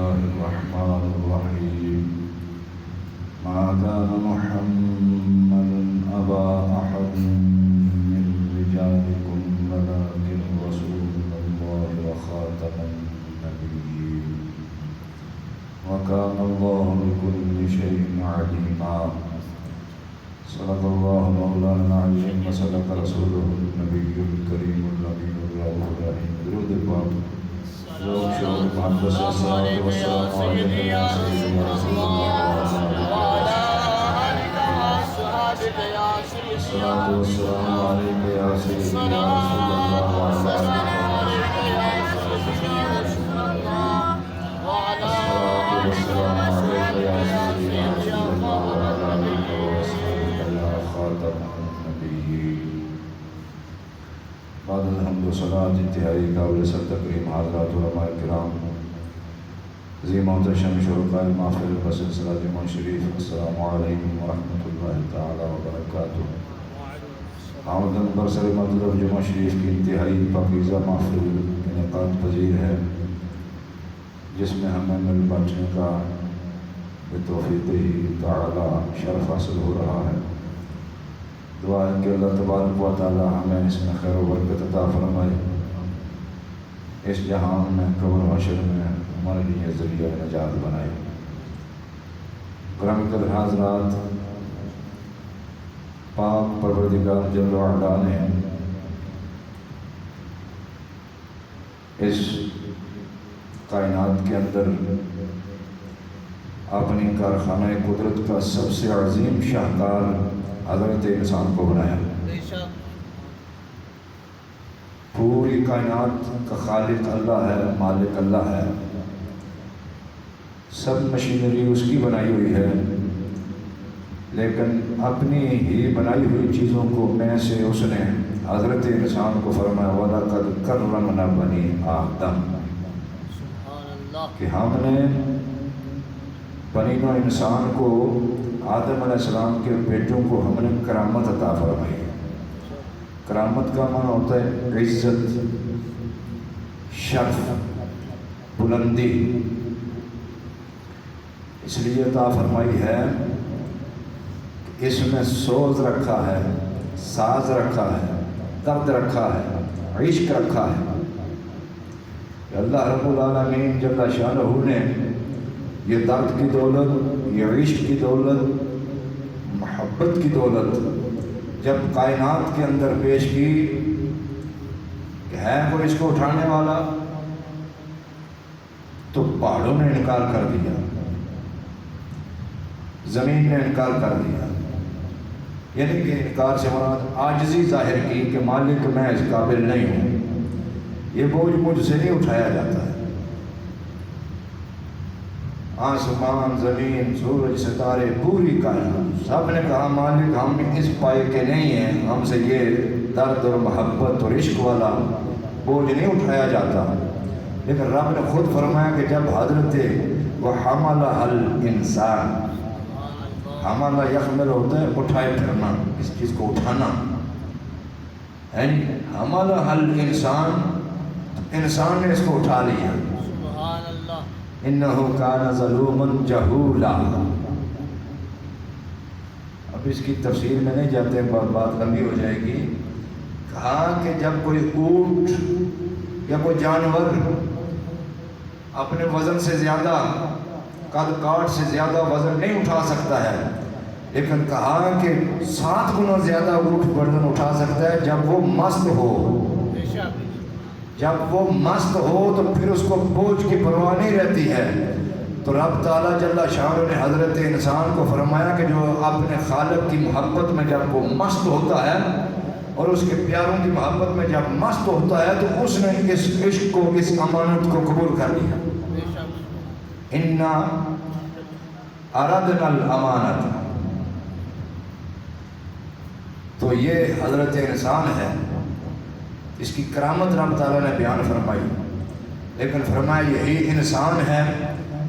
الله الرحمن الرحيم ما كان محمد أبا أحد من رجالكم ولكن رسول الله وخاتم النبيين وكان الله بكل شيء عليما صدق الله مولانا العظيم وصدق رسوله النبي الكريم الأمين الرؤوف الرحيم درود الباب ذوق شعور محبت الصلاة والسلام عليك يا سيدنا رسول الله وعلى آلك وأصحابك يا سيدي الصلاة والسلام عليك يا سيدنا رسول الله وعلى آلك الصلاة والسلام عليك يا سيدنا رسول الله وعلى آلك وأصحابك يا خاتم النبيين بعد الحمد والصلاة انتہائی قابل سر تکریم حضرات علماء کرام عظیم محتشم شرکاء محفل بسلسلہ جمع شریف السلام علیکم ورحمۃ اللہ تعالی وبرکاتہ آمدن برسر مطلب جمع شریف کی انتہائی پاکیزہ محفل انعقاد پذیر ہے جس میں ہمیں مل بانٹنے کا بتوفیق ہی تعالی شرف حاصل ہو رہا ہے دعا ہے کہ اللہ تبارک و تعالی ہمیں اس میں خیر و برکت عطا فرمائے اس جہان میں قبر و حشر میں ہمارے لیے ذریعہ نجات بنائے گرامی قدر حضرات پاک پروردگار جل و علا نے اس کائنات کے اندر اپنی کارخانہ قدرت کا سب سے عظیم شاہکار حضرت انسان کو بنایا پوری کائنات کا خالق اللہ ہے مالک اللہ ہے سب مشینری اس کی بنائی ہوئی ہے لیکن اپنی ہی بنائی ہوئی چیزوں کو میں سے اس نے حضرت انسان کو فرمایا وَلَقَدْ كَرَّمْنَا بَنِي آدم کہ ہم نے بنی نوع انسان کو آدم علیہ السلام کے بیٹوں کو ہم نے کرامت عطا فرمائی کرامت کا معنی ہوتا ہے عزت شرف بلندی اس لیے عطا فرمائی ہے کہ اس میں سوز رکھا ہے ساز رکھا ہے درد رکھا ہے عشق رکھا ہے اللہ رب العالمین جل شانہ نے یہ درد کی دولت یہ عشق کی دولت محبت کی دولت جب کائنات کے اندر پیش کی کہ ہے کوئی اس کو اٹھانے والا تو پہاڑوں نے انکار کر دیا زمین نے انکار کر دیا یعنی کہ انکار سے مراد عاجزی ظاہر کی کہ مالک میں اس قابل نہیں ہوں یہ بوجھ مجھ سے نہیں اٹھایا جاتا ہے آسمان زمین سورج ستارے پوری کائنات سب نے کہا مالک ہم اس پائے کے نہیں ہیں ہم سے یہ درد اور محبت اور عشق والا بوجھ نہیں اٹھایا جاتا لیکن رب نے خود فرمایا کہ جب حضرت وہ حملہ الانسان حملہ یحمل ہوتا ہے اٹھائے پھرنا اس چیز کو اٹھانا ہے حملہ الانسان انسان نے اس کو اٹھا لیا انہو کان ظلوما جہولا اب اس کی تفسیر میں نہیں جاتے بات لمبی ہو جائے گی کہا کہ جب کوئی اونٹ یا کوئی جانور اپنے وزن سے زیادہ قد کاٹ سے زیادہ وزن نہیں اٹھا سکتا ہے لیکن کہا کہ 7 گنا زیادہ اونٹ وزن اٹھا سکتا ہے جب وہ مست ہو جب وہ مست ہو تو پھر اس کو بوجھ کی پرواہ نہیں رہتی ہے تو رب تعالیٰ جل شانہ نے حضرت انسان کو فرمایا کہ جو اپنے خالق کی محبت میں جب وہ مست ہوتا ہے اور اس کے پیاروں کی محبت میں جب مست ہوتا ہے تو اس نے اس عشق کو اس امانت کو قبول کر لیا اِنَّا أَرَدْنَا الْأَمَانَةَ تو یہ حضرت انسان ہے اس کی کرامت رب تعالیٰ نے بیان فرمائی لیکن فرمایا یہی انسان ہے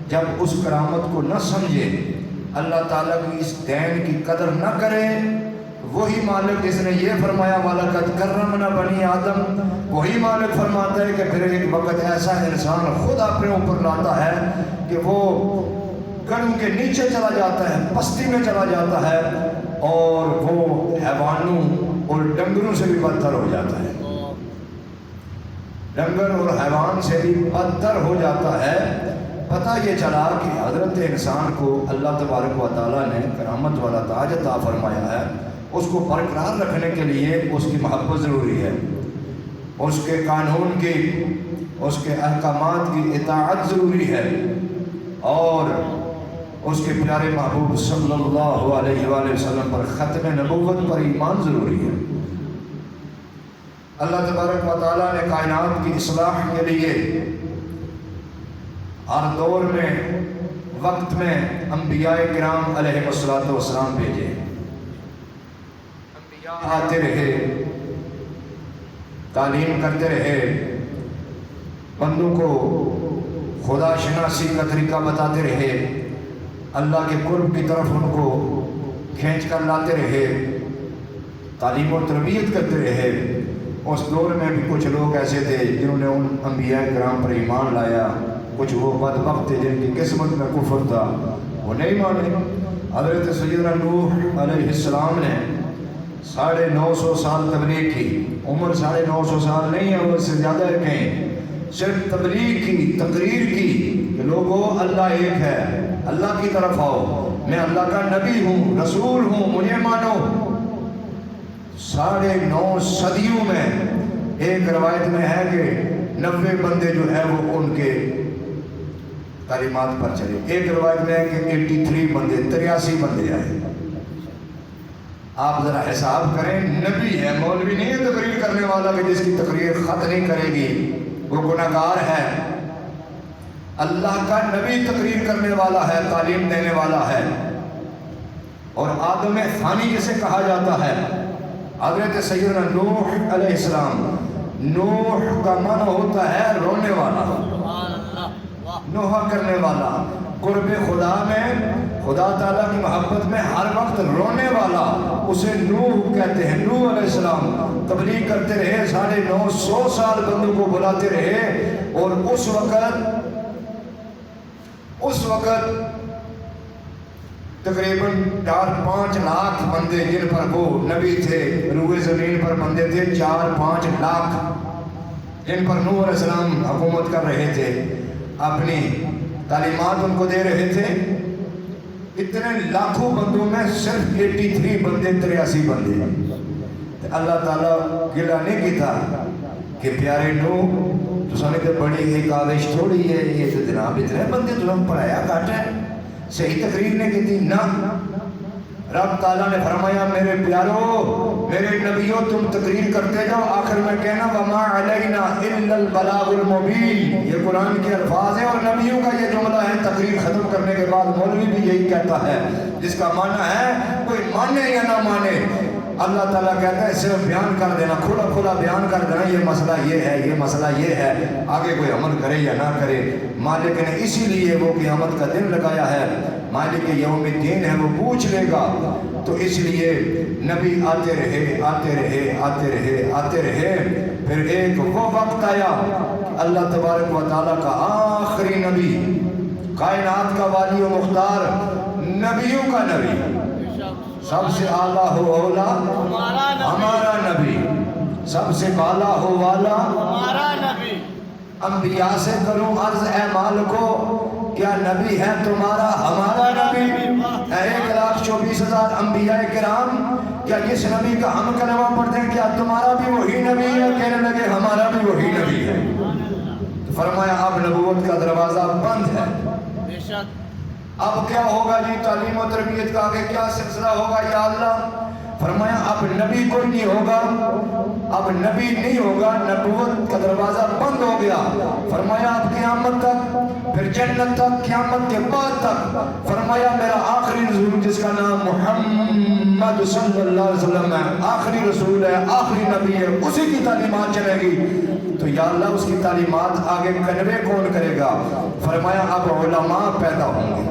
جب اس کرامت کو نہ سمجھے اللہ تعالیٰ کی اس دین کی قدر نہ کرے وہی مالک جس نے یہ فرمایا وَلَقَدْ كَرَّمْنَا بَنِي آدم، وہی مالک فرماتا ہے کہ پھر ایک وقت ایسا انسان خود اپنے اوپر لاتا ہے کہ وہ گڑوں کے نیچے چلا جاتا ہے، پستی میں چلا جاتا ہے، اور وہ حیوانوں اور ڈنگروں سے بھی بدتر ہو جاتا ہے، ڈنگر اور حیوان سے بھی بدتر ہو جاتا ہے۔ پتہ یہ چلا کہ حضرت انسان کو اللہ تبارک و تعالیٰ نے کرامت والا تاج عطا فرمایا ہے، اس کو برقرار رکھنے کے لیے اس کی محبت ضروری ہے، اس کے قانون کی، اس کے احکامات کی اطاعت ضروری ہے، اور اس کے پیارے محبوب صلی اللہ علیہ وآلہ وسلم پر ختم نبوت پر ایمان ضروری ہے۔ اللہ تبارک و تعالیٰ نے کائنات کی اصلاح کے لیے ہر دور میں وقت میں انبیاء کرام علیہ السلام بھیجے۔ انبیاء آتے رہے، تعلیم کرتے رہے، بندوں کو خدا شناسی کا طریقہ بتاتے رہے، اللہ کے قرب کی طرف ان کو کھینچ کر لاتے رہے، تعلیم و تربیت کرتے رہے۔ اس دور میں بھی کچھ لوگ ایسے تھے جنہوں نے ان انبیاء کرام پر ایمان لایا، کچھ وہ بدبخت تھے جن کی قسمت میں کفر تھا، وہ نہیں مانے۔ حضرت سیدنا نوح علیہ السلام نے 950 سال تبلیغ کی، عمر 950 سال نہیں ہے، وہ اس سے زیادہ ہے، کہیں صرف تبلیغ کی، تقریر کی کہ لوگوں اللہ ایک ہے، اللہ کی طرف آؤ، میں اللہ کا نبی ہوں، رسول ہوں، مجھے مانو۔ 9.5 صدیوں میں ایک روایت میں ہے کہ 90 بندے جو ہے وہ ان کے تعلیمات پر چلے، ایک روایت میں ہے کہ 83 بندے، 83 بندے آئے۔ آپ ذرا حساب کریں، نبی ہے، مولوی نہیں ہے تقریر کرنے والا کہ جس کی تقریر خط نہیں کرے گی وہ گناہگار ہے، اللہ کا نبی تقریر کرنے والا ہے، تعلیم دینے والا ہے۔ اور آدم ثانی جسے کہا جاتا ہے، حضرت سیدنا نوح علیہ السلام، نوح کا معنی ہوتا ہے رونے والا، نوحہ کرنے والا، قرب خدا میں، خدا تعالیٰ کی محبت میں ہر وقت رونے والا، اسے نوح کہتے ہیں۔ نوح علیہ السلام تبلیغ کرتے رہے، 950 سال بندوں کو بلاتے رہے، اور اس وقت تقریباً 4-5 لاکھ بندے جن پر وہ نبی تھے، روئے زمین پر بندے تھے 4-5 لاکھ جن پر نوح علیہ السلام حکومت کر رہے تھے، اپنی تعلیمات ان کو دے رہے تھے۔ اتنے لاکھوں بندوں میں صرف 83 بندے، 83 بندے۔ اللہ تعالیٰ گلہ نہیں کیتا کہ پیارے نوح تو سنے تو بڑی ایک آوش تھوڑی ہے، یہ تو جناب اتنے بندے تو ہم پڑھایا کاٹ ہے، صحیح تقریر نے کی تھی نہ۔ رب تعالیٰ نے فرمایا میرے پیارو، میرے نبیوں تم تقریر کرتے جاؤ، آخر میں کہنا وَمَا عَلَيْنَا إِلَّا الْبَلَاغُ الْمُبِينُ، یہ قرآن کے الفاظ ہیں اور نبیوں کا یہ جملہ ہے۔ تقریر ختم کرنے کے بعد مولوی بھی یہی کہتا ہے، جس کا معنی ہے کوئی مانے یا نہ مانے، اللہ تعالیٰ کہتا ہے صرف بیان کر دینا، کھلا کھلا بیان کر دینا، یہ مسئلہ یہ ہے، یہ مسئلہ یہ ہے، آگے کوئی عمل کرے یا نہ کرے۔ مالک نے اسی لیے وہ قیامت کا دن لگایا ہے، مالک یوم الدین ہے، وہ پوچھ لے گا۔ تو اس لیے نبی آتے رہے، آتے رہے، آتے رہے، آتے رہے، پھر ایک وہ وقت آیا اللہ تبارک و تعالیٰ کا آخری نبی، کائنات کا والی و مختار، نبیوں کا نبی، سب سے اعلیٰ ہو اولا ہمارا نبی، سب سے بالا ہو والا ہمارا نبی۔ انبیاء سے کروں عرض اے مالکو، کیا نبی ہے تمہارا ہمارا نبی؟ 1,24,000 انبیاء کرام، کیا جس نبی کا ہم کلمہ پڑھتے ہیں کیا تمہارا بھی وہی نبی ہے؟ کہنے لگے ہمارا بھی وہی نبی ہے۔ فرمایا اب نبوت کا دروازہ بند ہے، اب کیا ہوگا جی؟ تعلیم و تربیت کا آگے کیا سلسلہ ہوگا یا اللہ؟ فرمایا اب نبی کوئی نہیں ہوگا، اب نبی نہیں ہوگا، نبوت کا دروازہ بند ہو گیا۔ فرمایا اب قیامت تک، پھر جنت تک، قیامت کے بعد تک۔ فرمایا میرا آخری رسول جس کا نام محمد صلی اللہ علیہ وسلم ہے، آخری رسول ہے، آخری نبی ہے، اسی کی تعلیمات چلے گی۔ تو یا اللہ اس کی تعلیمات آگے کنوے کون کرے گا؟ فرمایا اب علماء پیدا ہوں گے،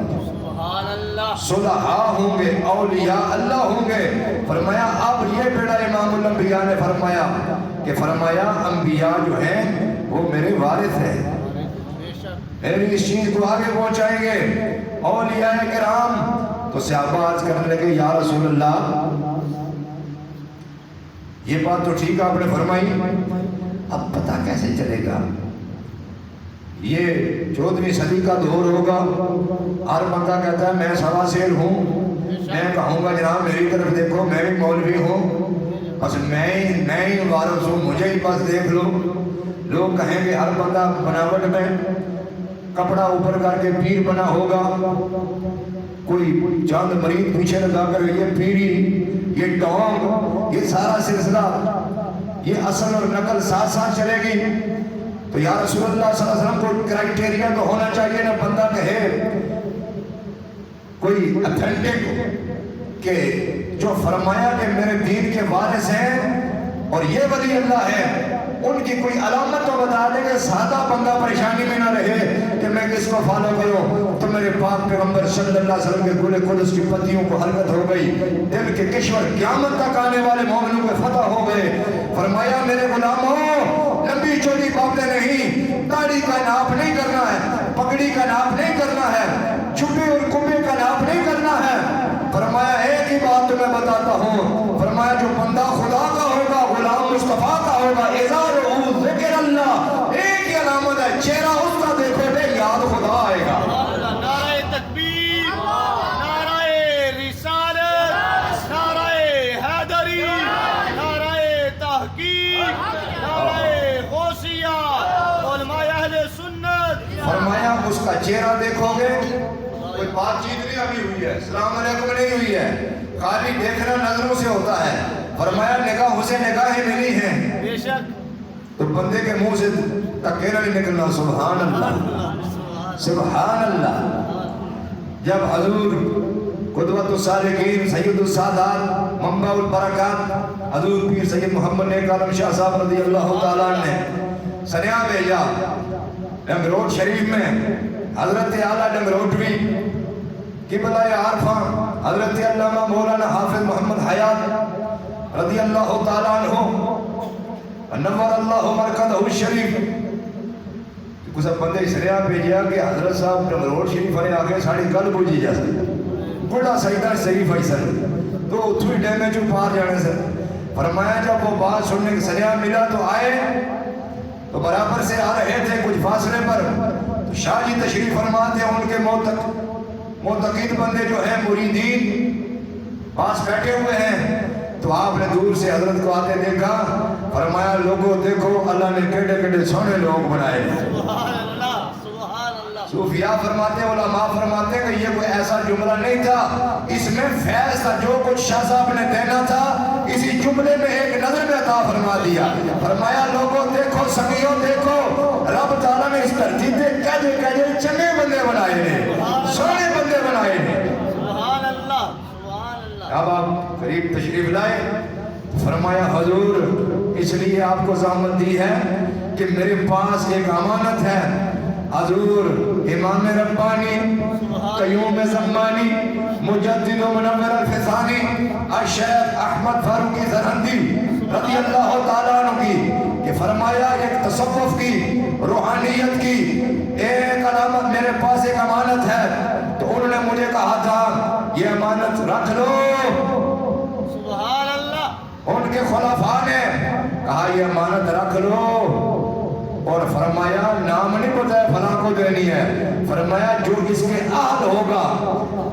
صلحاء ہوں گے، اولیاء اللہ ہوں گے۔ فرمایا اب یہ بیڑا امام الانبیاء نے فرمایا کہ فرمایا انبیاء جو ہیں وہ میرے وارث ہیں، میری اس چیز کو آگے پہنچائیں گے۔ اولیاء کرام تو صحابہ عرض کرنے لگے یا رسول اللہ یہ بات تو ٹھیک آپ نے فرمائی، اب پتہ کیسے چلے گا؟ یہ 14ویں صدی کا دور ہوگا، ہر بندہ کہتا ہے میں سوا سیل ہوں، میں کہوں گا جناب میری طرف دیکھو میں بھی مولوی ہوں، بس میں ہی وارث ہوں، مجھے ہی بس دیکھ لو۔ لوگ کہیں گے ہر بندہ بناوٹ میں کپڑا اوپر کر کے پیر بنا ہوگا، کوئی چاند مرید پیچھے لگا کر یہ پیری، یہ ڈونگ، یہ سارا سلسلہ، یہ اصل اور نقل ساتھ ساتھ چلے گی۔ تو یا رسول اللہ صلی اللہ علیہ وسلم کو کرائیٹیریا تو ہونا چاہیے نا، بندہ کہے کوئی اتھینٹک کہ جو فرمایا کہ میرے دین کے وارث ہیں اور یہ ولی اللہ ہے، ان کی کوئی علامت تو بتا دیں کہ سادہ بندہ پریشانی میں نہ رہے کہ میں کس کو فالو کروں۔ تو میرے پاک پیغمبر صلی اللہ علیہ وسلم کے گل قدس کی پتیوں کو حرکت ہو گئی، دل کے کشور قیامت تک آنے والے مومنوں کے فتح ہو گئے۔ فرمایا میرے غلاموں لمبی چوڑی باتیں نہیں، داڑھی کا ناپ نہیں کرنا ہے، پگڑی کا ناپ نہیں کرنا ہے، چھپے اور کمبے کا ناپ نہیں کرنا ہے۔ فرمایا ایک ہی بات تمہیں بتاتا ہوں، فرمایا جو بندہ خدا کا ہوگا، غلام مصطفیٰ کا ہوگا، اظہارہ ذکر اللہ، ایک ہی علامت ہے چہرہ اس کا دیکھو گے یاد خدا آئے گا۔ نعرہ تکبیر، نعرہ رسالت، نعرہ حیدری، نعرہ تحقیق، نعرہ غوثیہ، علماء اہل سنت۔ فرمایا اس کا چہرہ دیکھو گے، کوئی بات چیت نہیں ابھی ہوئی ہے، السلام علیکم نہیں ہوئی ہے، خالی دیکھنا نظروں سے ہوتا ہے۔ فرمایا نگاہوں سے نگاہیں ملی ہیں، بے شک تو بندے کے منہ سے تکیرا نہیں نکلنا۔ سبحان اللہ سبحان اللہ۔ جب حضور قدوۃ الصالحین سید السادات منبع البرکات حضور پیر سید محمد نیک عالم شاہ صاحب رضی اللہ تعالیٰ نے سنیا بھیجا ڈنگروٹ شریف میں، حضرت اعلیٰ ڈنگروٹوی قبلہ عارفہ حضرت علامہ مولانا حافظ محمد حیات رضی اللہ تعالیٰ عنہ نور اللہ مرکزہ الشریف کچھ بندے سریا بھیجیا کہ حضرت صاحب ڈنگروٹ شریف نے آگے ساڑی گل بجھی جیسے بڑا سجدہ شریف ہے سر، تو اتھوئی ڈیمیج پار جانے سر۔ فرمایا جب وہ بات سننے کے سریا ملا تو آئے، تو برابر سے آ رہے تھے کچھ فاصلے پر، تو شاہ جی تشریف فرماتے ہیں، ان کے معتقد بندے جو ہیں مریدین پاس بیٹھے ہوئے ہیں، تو آپ نے دور سے حضرت کو آتے دیکھا، فرمایا لوگوں دیکھو اللہ نے کیڑے کیڑے سونے لوگ بنائے ہیں۔ سبحان اللہ سبحان اللہ۔ صوفیاء فرماتے ہیں، علماء فرماتے ہیں کہ یہ کوئی ایسا جملہ نہیں تھا، اس میں فیض تھا، جو کچھ شاہ صاحب نے دینا تھا اسی جملے میں ایک نظر میں عطا فرما دیا۔ فرمایا لوگوں دیکھو، سنگیوں دیکھو، رب تعالیٰ نے اس دھرتی پہ کہجے چنگے بندے بنائے ہیں، سونے بندے بنائے ہیں۔ سبحان اللہ سبحان اللہ۔ اب آپ قریب تشریف لائے، فرمایا حضور اس لیے آپ کو زحمت دی ہے کہ میرے پاس ایک امانت ہے۔ حضور امام ربانی قیوم زمانی مجدد و منور الفسانی الشیخ احمد فاروقی سرہندی رضی اللہ تعالیٰ عنہ کی کہ فرمایا ایک تصوف کی روحانیت کی ایک علامت میرے پاس ایک امانت ہے، تو انہوں نے مجھے کہا تھا یہ امانت رکھ لو۔ سبحان اللہ۔ ان کے خلفاء نے کہا یہ امانت رکھ لو، اور فرمایا نام نہیں بتایا فلاں کو دینی ہے، فرمایا جو اس کے اہل ہوگا،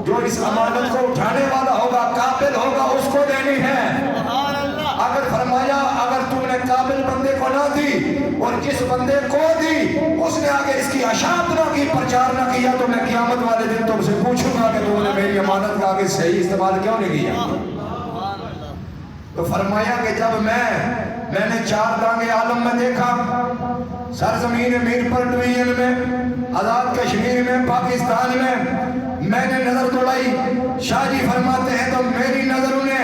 جو اس امانت کو اٹھانے والا ہوگا، قابل ہوگا، اس کو دینی ہے۔ سبحان اللہ۔ اگر فرمایا اگر تم نے قابل بندے کو نہ دی اور جس بندے کو دی اس نے آگے اس کی اشاعت نہ کی، پرچار نہ کیا، تو میں قیامت والے دن تم سے پوچھوں گا کہ تم نے میری امانت کا آگے صحیح استعمال کیوں نہیں کیا۔ تو فرمایا کہ جب میں نے 4 دانگے عالم میں دیکھا، سرزمین میرپور ڈویژن میں، آزاد کشمیر میں، پاکستان میں نے نظر دوڑائی، شاہ جی فرماتے ہیں تو میری نظروں نے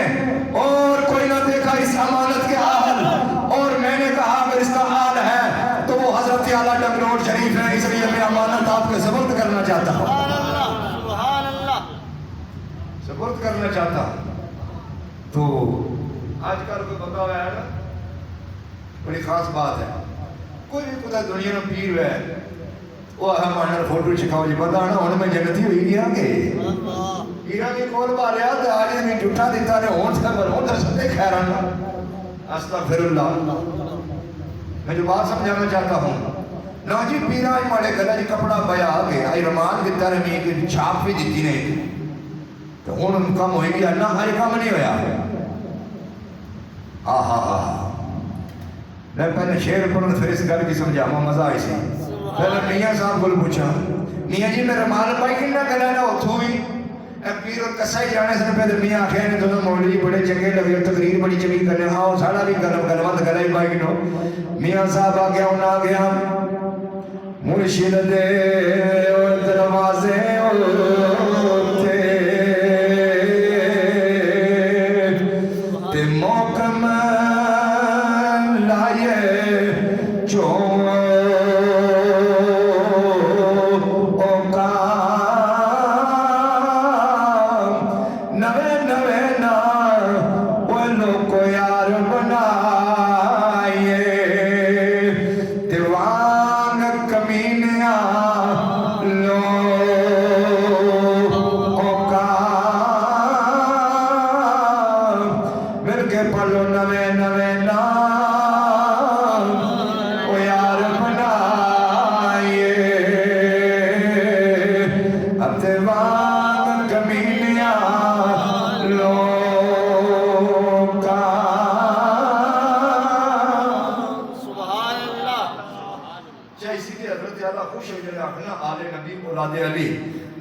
اور کوئی نہ دیکھا اس امانت کے اہل، اور میں نے کہا اگر اس کا اہل ہے تو وہ حضرت اعلیٰ ڈنگروٹ شریف ہے، اس لیے میں امانت آپ کے سپرد کرنا چاہتا ہوں۔ سبحان اللہ سبحان اللہ۔ کرنا چاہتا ہوں. تو آج کل کوئی بندہ ہوا ہے نا, بڑی خاص بات ہے, کوئی بھی خدا دنیا میں پیر ہے وہ ہمارا فوٹو چکھاؤ جی بندہ نا ہوں میں جنتی ہوئی گیا کہ پیرا بھی کول ماریا تو آج بھی جھوٹا دیتا نے ہون سے پر ہون ستے خیران. استغفر اللہ. میں جو بات سمجھانا چاہتا ہوں نا جی پیرا ہمارے گلے جی کپڑا بیا کے آئی رمان دیتا رہے کہ چھاپ بھی دیتی نہیں تو ہوں کم ہوئی گیا نہ ہر کام نہیں ہویا. ہاں ہاں ہاں میں پہلے شعر پڑھوں پھر اس گل کی سمجھاوا مزہ آئی سی. پہلے میاں صاحب کو پوچھا میاں جی میرا مال پائی کنا گلا نا اتھو ہی پیر اور کسا ہی جانے سے پہلے میاں آخیا نے دونوں مولوی بڑے چنگے لگے تقریر بڑی چنگی کرنے آؤ ساڑا بھی گلوت گلا ہی پائی کنو. میاں صاحب آ گیا انہاں آ گیا مرشد دے دروازے ہوتے تے موقم لائے جو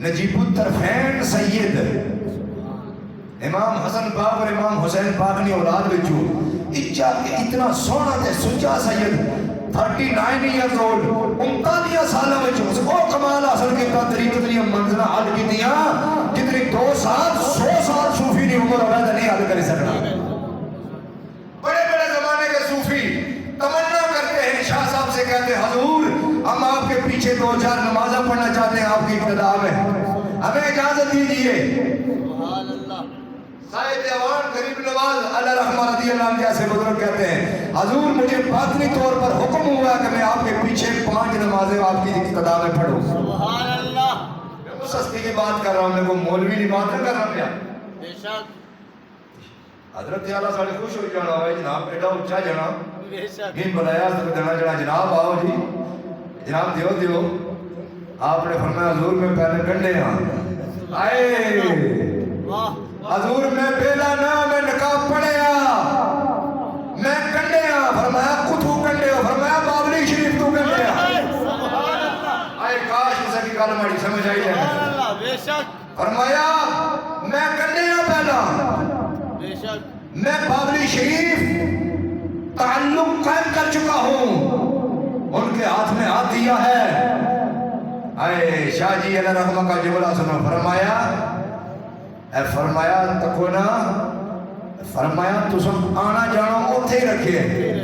نجیب الطرفین سید امام حسن پاک اور امام حسین پاک نے اولاد بچو اتنا سونا تے سچا سید 39 ایئرز اولڈ 39 سالہ بچو وہ کمال حاصل کیتا طریقت نہیں منزلہ حل کی دیا جتنی 2 سال 100 سال صوفی نہیں عمر عبید نہیں حل کر سکنا. بڑے بڑے زمانے کے صوفی تمنا کرتے ہیں شاہ صاحب سے کہتے ہیں حضور ہم آپ کے پیچھے 2-4 نمازیں پڑھنا چاہتے ہیں آپ کی ابتدا میں ہمیں اجازت دیجئے. صاحب دیوان غریب نواز اللہ رحمہ رضی اللہ عنہ جیسے بزرگ کہتے ہیں حضور مجھے باطنی طور پر حکم ہوا کہ میں آپ کے پیچھے 5 نمازیں آپ کی ابتدا میں پڑھوں. سبحان اللہ. میں سستی کی بات کر رہا ہوں میں کو مولوی کی بات نہ کر رہا پیا. بے شک حضرت اعلیٰ ساڑھے خوش ہو جانا ہوئے جناب ایڈا اچھا جانا بے شک نہیں بلایا جنا جناب آؤ جی جناب دیو آپ نے فرمایا حضور میں پہلے کنڈے ہاں آئے حضور میں بیلا نا میں نقاب پڑھیا میں کنڈے ہاں فرمایا کتھو کنڈے ہو فرمایا بابلی شریف تو کنڈے ہاں آئے کاش اسے کی کال ماڑی سمجھ آئی ہے. بے شک فرمایا میں کنڈے ہاں پہلا بے شک میں بابلی شریف تعلق قائم کر چکا ہوں ان کے ہاتھ میں ہاتھ دیا ہے. اے شاہ جی اللہ رحمہ کا جملہ سنو فرمایا تکو نا فرمایا تو سب آنا جانا اوتھے ہی رکھے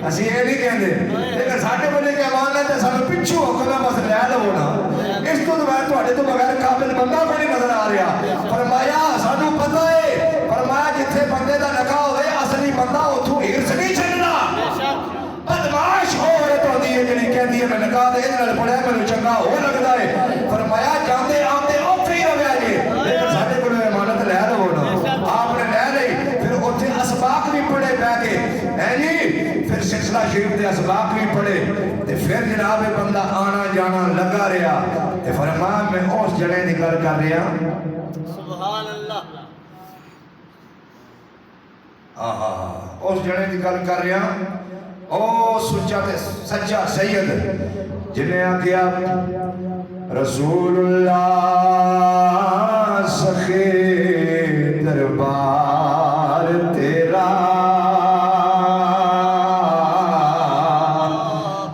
اسی یہ نہیں کہندے لیکن ساڈے بولے کہ امانت ہے سانو پچھو حکم ہے بس لے لو نا اس تو بغیر تواڈے تو بغیر قابل بندہ کوئی نہیں نظر آ رہا. فرمایا سانو پتہ ہے فرمایا جتھے بندے دا نکاح ہوئے اصلی بندہ اتھوں ہرس نہیں چھڈنا بدماش ہو رہے تو دی ہے جنہیں کہہ دی ہے میں نکاح دے ادھر پڑھے میں چنگا ہو لگتا ہے. فرمایا جاندے آمدے اوتھے ہی ہویا جی لیکن ساڈے کو امانت لے لو نا آپ نے لے لئی پھر اتھے اسباق بھی پڑھے بہ کے ہے جی پھر سلسلہ شریف دے اسباق بھی پڑھے تے پھر جناب بندہ آنا جانا لگا رہا تے فرمایا میں اس جڑے دی گل کر رہا. سبحان اللہ. اس جڑے دی گل کر رہا او سچا تے سچا سید جنہیں آگیا رسول اللہ سخی دربار تیرا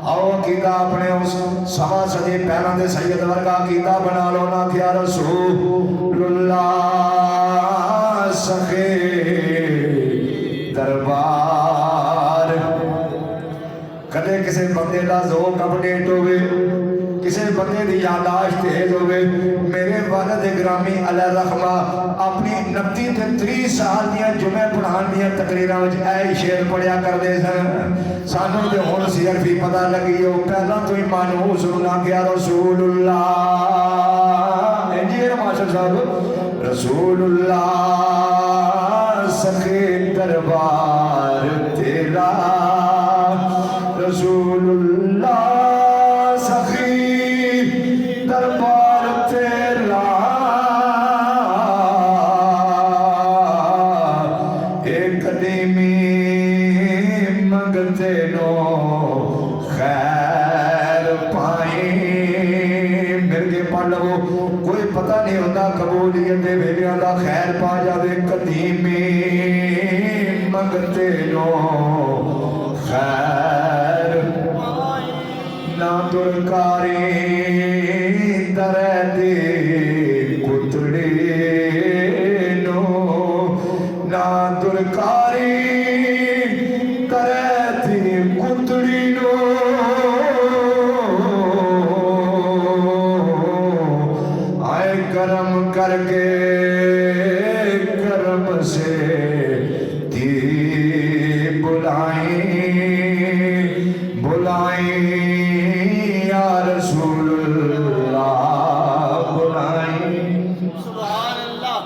آؤ کیتا اپنے اس سوا صدی پہلے دے سید ورگا کیتا بنا لو نا کیا رسول اللہ سخی دربار کدے کسے بندے دا ذوق اپڈیٹ ہوئے کسی بندے دی یاداشت تیز ہوئے میرے والد گرامی علیہ رحمہ اپنی 29 تے 30 سال دیاں جمعہ پڑھان دیاں تقریراں وچ اے شعر پڑھیا کردے سن سانوں تے ہن صرف ہی پتہ لگی او پہلا تو ہی مانوس ہونا کہ رسول اللہ جی ماشاء صاحب رسول اللہ سخی دربار تیرا رسول اللہ قبولیت ویلیاں دا خیر پا جاوے قدیمی منگتے نو خیر نہ درکاری درے دی کتڑی نو نہ درکاری درے دی کتڑی نو کرم کر کے کرم سے دی بلائیں یا رسول اللہ بلائیں سبحان اللہ.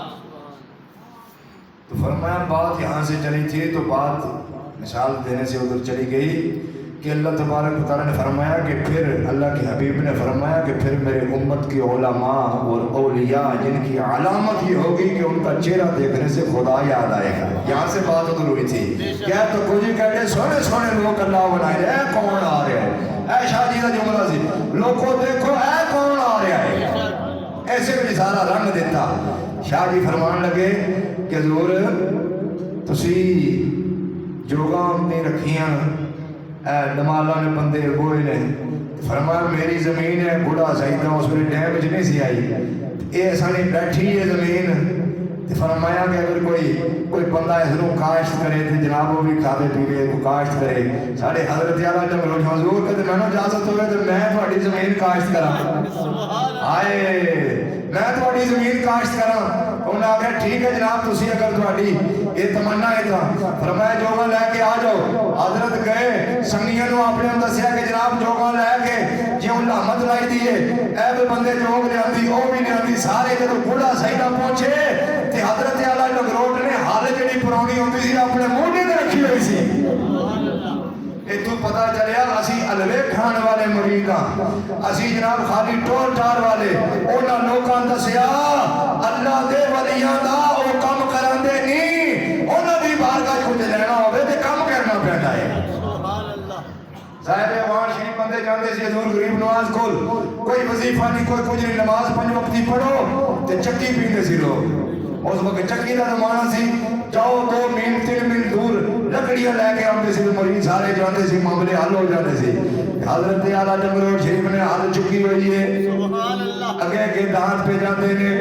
تو فرمایا بات یہاں سے چلی تھی تو بات مثال دینے سے ادھر چلی گئی کہ اللہ تبارک و تعالیٰ نے فرمایا کہ پھر اللہ کے حبیب نے فرمایا کہ پھر میرے امت کی علماء اور اولیاء جن کی علامت یہ ہوگی کہ ان کا چہرہ دیکھنے سے خدا یاد آئے گا. یہاں سے بات ادھر ہوئی تھی کیا تو کچھ کہتے سونے سونے لوگ اللہ بنائے اے کون آ رہا ہے اے شاہ جی کا جملہ سی لوگوں دیکھو اے کون آ رہا ہے ایسے بھی سارا رنگ دیتا. شاہ جی فرمان لگے کہ حضور تسی جوگاں اپنی رکھیاں نمالا نے بندے بوئے نے فرمایا میری زمین ہے بڑا سہیدہ اس میں ڈیم اچھ نہیں سی آئی اے سانی بیٹھی ہے زمین فرمایا کہ اگر کوئی بندہ اس نے کاشت کرے تو جناب وہ بھی کھاتے پیوے کو کاشت کرے سارے حضرت اعلیٰ جب روز حضور کہتے میں نے اجازت ہوئے تو میں تھوڑی زمین کاشت کرا آئے میں تھوڑی زمین کاشت کرا انہوں نے آگے ٹھیک ہے جناب تسی اگر تھوڑی یہ تمنا ہے تھا فرمایا جوگاں لے کے آ جاؤ. حضرت گئے سنگیاں نو اپنے ہم دسیا کہ جناب جوگاں لے کے جی ان لحمت لائی دیئے اے بے بندے جوگ لے آتی او بھی لے آتی سارے جدو بڑا سہیدہ پہنچے تے حضرت اعلیٰ لگروٹ نے حال جڑی پرانی ہوتی سی اپنے موڈے نے رکھی ہوئی سی. تو پتا چلیا اسی الوے کھان والے مریداں اسی جناب خالی ٹور ٹار والے اونا لوکاں دسیا اللہ دے ولیاں دا او کم کران دے نہیں اونا بھی بارگاہ کچھ لینا ہوئے تے کم کرنا پہنتا ہے. ظاہر ہے وہاں شریف بندے جاندے سی حضور غریب نواز کھول کوئی وظیفہ نہیں کوئی کچھ نہیں نماز 5 وقتی پڑھو تے چکی پیندے سی لوگ اس وقت چکی دا زمانہ سی جاؤ 2 میل 3 میل دور لکڑیاں لے کے آتے سی مریض سارے جاتے سی معاملے حل ہو جاتے سی. حضرت اعلیٰ جنگروٹ شریف نے حل چکی ہوئی ہے اگے کے دانت پہ جاتے نے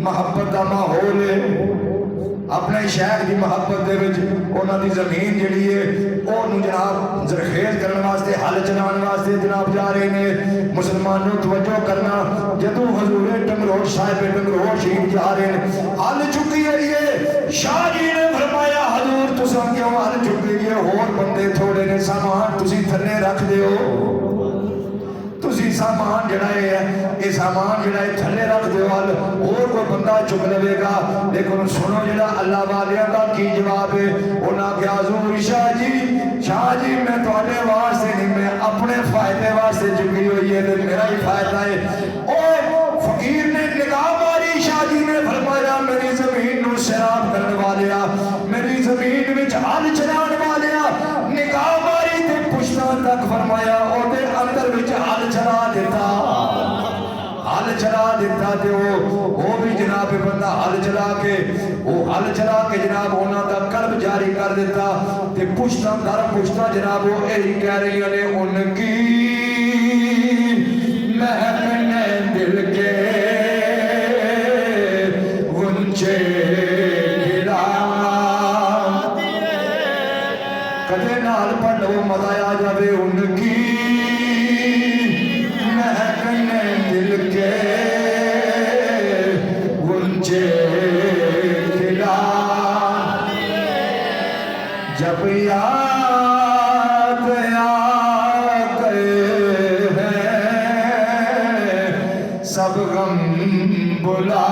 محبت دا ماحول ہے اپنے شیخ دی محبت دے وچ انہاں دی زمین جڑی ہے اونوں جناب زرخیز کرن واسطے حل چلان واسطے جناب جا رہے نے. مسلمانوں توجہ کرنا جدوں حضور ٹنگروٹ صاحب ٹنگروٹ شریف جا رہے ہیں حل چکی ہے شاہ جی نے فرمایا حضور تساں کیوں حل چکی ہے اور بندے تھوڑے نے سامان تسی تھلے رکھ دیو تسی سامان جڑا ہے یہ سامان جڑا ہے تھلے رکھ دیو حل اور کوئی بندہ چک لے گا. لیکن سنو جڑا اللہ والیاں دا کی جواب ہے انہاں کہا حضور شاہ جی میں تواڈے واسطے نہیں میں اپنے فائدے واسطے چکی ہوئی ہے تے میرا ہی فائدہ ہے. او فقیر نے نگاہ ماری شاہ جی نے فرمایا میری زمین نو سیراب کرنے والیا میری زمین وچ حل چلان والیا نگاہ ماری تے پشتاں تک فرمایا او دے اندر وچ حل چلا دیتا تے وہ بھی جناب بندہ حل چلا کے جناب ہونا دا قلب جاری کر دیتا تے پشتاں در پشتاں جناب وہ یہی کہہ رہی ہیں ان کی مہکنے دل کے غنچے گلا کدے نال پڑھ لو مزہ آ جاوے ان کی مہک بلا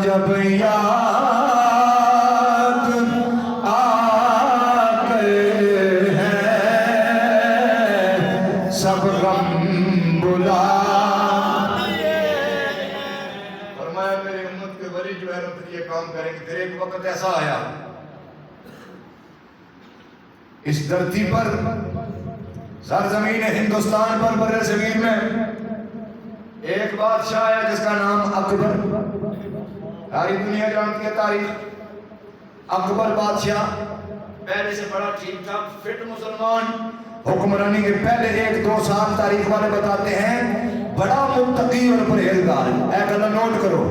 جب یاد آتے ہیں سب غم بلا فرمایا میری امت کے ولی جو ہے نا پھر یہ کام کریں گے. پھر ایک وقت ایسا آیا اس دھرتی پر سرزمین ہندوستان پر بر صغیر میں ایک بادشاہ آیا جس کا نام اکبر. ساری دنیا جانتی ہے تاریخ. اکبر بادشاہ پہلے سے بڑا ٹھیک ٹھاک فٹ مسلمان. حکمرانی کے پہلے 1-2 سال تاریخ والے بتاتے ہیں بڑا متقی اور پرہیزگار. اے گلا نوٹ کرو,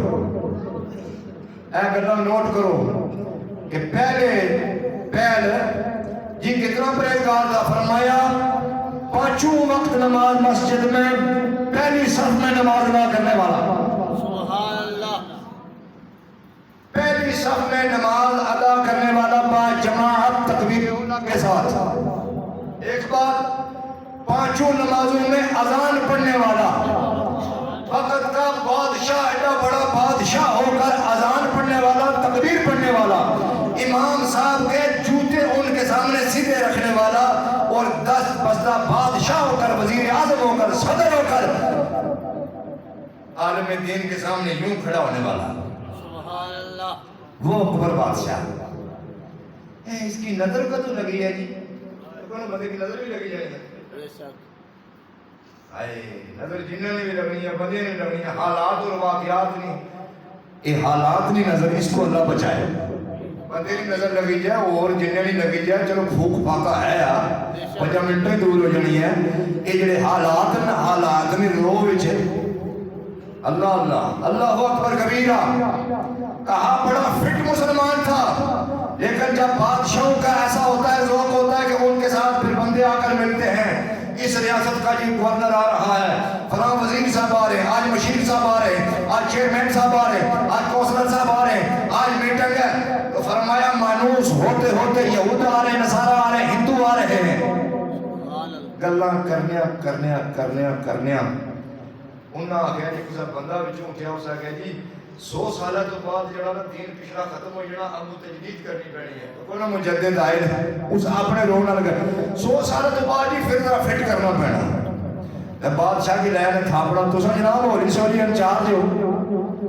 اے گلا نوٹ کرو کہ پہلے جی کتنا پرہیزگار تھا. فرمایا 5 وقت نماز مسجد میں پہلی صف میں نماز ادا کرنے والا. سبحان اللہ. پہلی صف میں نماز ادا کرنے والا با جماعت تکبیر اولیٰ کے ساتھ. ایک بات 5 نمازوں میں اذان پڑھنے والا. وقت کا بادشاہ, ایڈا بڑا بادشاہ ہو کر اذان پڑھنے والا, تکبیر پڑھنے والا, امام صاحب کے جوتے ان کے سامنے سیدھے رکھنے والا, اور 10 بستہ بادشاہ ہو کر, وزیر اعظم ہو کر, صدر ہو کر عالم دین کے سامنے یوں کھڑا ہونے والا. سبحان اللہ. وہ اکبر بادشاہ. اس کی نظر کا تو لگی ہے جی, کون بندے کی نظر بھی لگی جائے گا. بے شک. نظر جنہیں بھی لگنی ہے, بندے نہیں لگنی ہے, حالات اور واقعات نہیں. یہ حالات نہیں نظر, اس کو اللہ بچائے. بندے کی نظر لگی جائے اور جنہیں نہیں لگی جائے چلو پھوک پھاکا ہے یار, 5 منٹیں دور ہو جانی ہے. یہ جڑے حالات نے رو وچ اللہ اللہ اللہ اکبر کبیرہ. کہا بڑا فٹ مسلمان تھا, لیکن جب بادشاہوں کا ایسا ہوتا ہے, ذوق ہوتا ہے کہ ان کے ساتھ پھر بندے آ کر ملتے ہیں. اس ریاست کا جی گورنر آ رہا ہے, فلاں وزیر صاحب آ رہے ہیں, آج مشیر صاحب آ رہے ہیں, آج چیئرمین صاحب آ رہے ہیں, آج کونسلر صاحب آ رہے ہیں, آج میٹنگ ہے. تو فرمایا مانوس ہوتے ہوتے یہود آ رہے ہیں, نصارہ آ رہے ہیں, ہندو آ رہے ہیں. گلاں کرنیاں انہاں آگیا جی کسا بندہ بچوں اٹھیا اس آگیا جی 100 سالہ تو بعد جڑا نا دین پچھلا ختم ہو جڑا اب تجدید کرنی پڑنی ہے. تو کوئی نا مجدد آئے اس اپنے رونا لگا 100 سالہ تو بعد ہی پھر ذرا فٹ کرنا پڑنا. بادشاہ کی لائن ہے تھاپڑا تو سا جناب ہولی سولی انچارج ہو,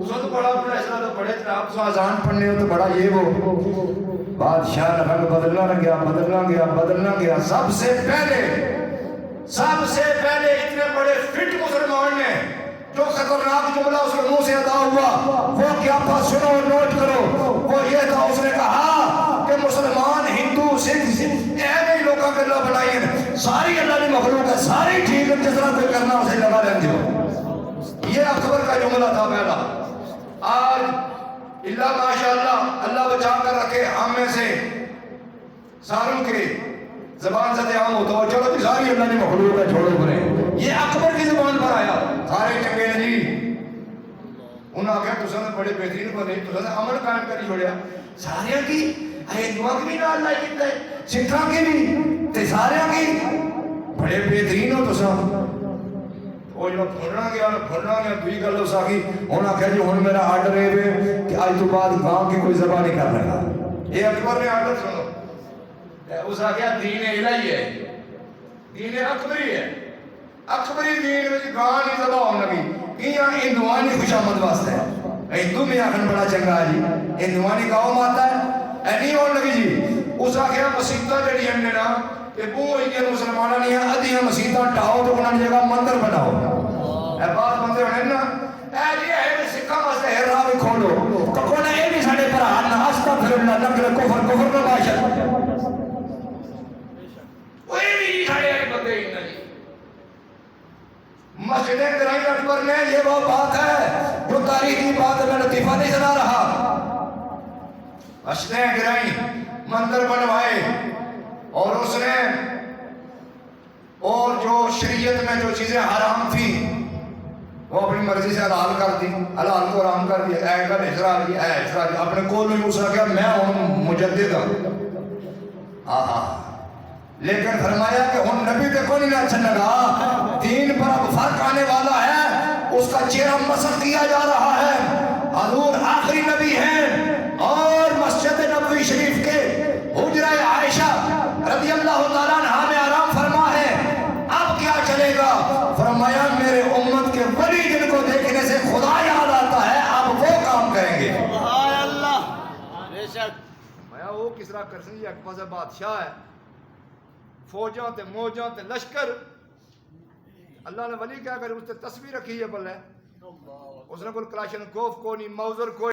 تو تو بڑا اپنا اس طرح تو بڑے جناب تو آزان پڑھنے ہو تو بڑا یہ وہ. بادشاہ رنگ بدلنا گیا. سب سے پہلے اتنے بڑے فٹ مسلمان نے جو خطرناک جملہ اس کے منہ سے ادا ہوا وہ کیا تھا, سنو اور نوٹ کرو. وہ یہ تھا, اس نے کہا کہ مسلمان, ہندو, سکھ ایویں لوگوں کے اللہ بنائی ہیں, ساری اللہ کی مخلوق ہے, ساری ٹھیک ہے, جس طرح کوئی کرنا اسے لگا رہتے ہو. یہ اکبر کا جملہ تھا پہلا. آج اللہ ماشاءاللہ اللہ بچا کر رکھے ہم میں سے ساروں کے زبان سے عام ہوتا ہو, چلو جی ساری اللہ نے مخلوق ہے, چھوڑو برے. یہ اکبر کی زبان پر آیا, سارے چنگے ہیں جی. انہوں نے کہا تو سن بڑے بہترین بنے, تو سن عمل قائم کری چھوڑیا. سارے کی ہندوؤں کی بھی نہ اللہ کیتا ہے, سکھاں کی بھی, تے سارے کی بڑے بہترین ہو تو سن. وہ جو پھڑنا گیا دوئی گل ہو ساکی. انہوں نے کہا جی ہن میرا آرڈر ہے کہ آج تو بعد گاؤں کی کوئی زبان نہیں کرنے گا. یہ اکبر نے آرڈر سنو. اس آگیا دین الہی ہے, دین اکبری ہے. اکبری دین میں گاں نہیں زبان ہونے لگی. یہ ہندوانی خوش آمد واسطہ ہے. ہندو میں آخر بڑا چنگا ہے جی, ہندوانی گاؤں آتا ہے نہیں ہونے لگی جی. اس آگیا مسیطہ جڑی ہم نے نا کہ وہ ایک مسلمانہ نہیں ہے, ادھیاں مسیطہ ٹھاؤ تو انہوں نے جگہ مندر بناؤ. اے بات بندے ہونے نا اے جی ہے سکھا واسطے ہے راہ بھی کھولو. تو کونے اے بھی ساڑے پر آنا استغفراللہ نکر کفر نہ باشد. کوئی بھی ساڑے آئے بندے ہی نہیں. مسجد گرائی اکبر نے یہ وہ بات ہے جو تاریخی بات میں لطیفہ نہیں سنا رہا. مسجد گرائی, مندر بنوائے, اور اس نے اور جو شریعت میں جو چیزیں حرام تھی وہ اپنی مرضی سے حلال کر دی, حلال کو حرام کر دیا. اے گل اجرا کی اپنے کول میں موسیٰ کیا میں ہوں مجدد ہوں. لیکن فرمایا کہ ہن نبی تے کو نہیں اچھا لگا، دین پر اب فرق آنے والا ہے، اس کا چہرہ مسخ کیا جا رہا ہے۔ حضور آخری نبی ہیں اور مسجد نبوی شریف کے حجرہ عائشہ رضی اللہ تعالیٰ عنہ میں آرام فرما ہے۔ اب کیا چلے گا؟ فرمایا میرے امت کے ولی جن کو دیکھنے سے خدا یاد آتا ہے اب وہ کام کریں گے۔ سبحان اللہ، بے شک میں وہ کس طرح کر سکتی ایک پاسے بادشاہ ہے، فوجاں تے موجاں تے لشکر، اللہ نے ولی کیا کرے اس تے تصویر رکھی ہے بلے، اس نے کوئی کلاشن کوف کو نہیں، موزر کوئی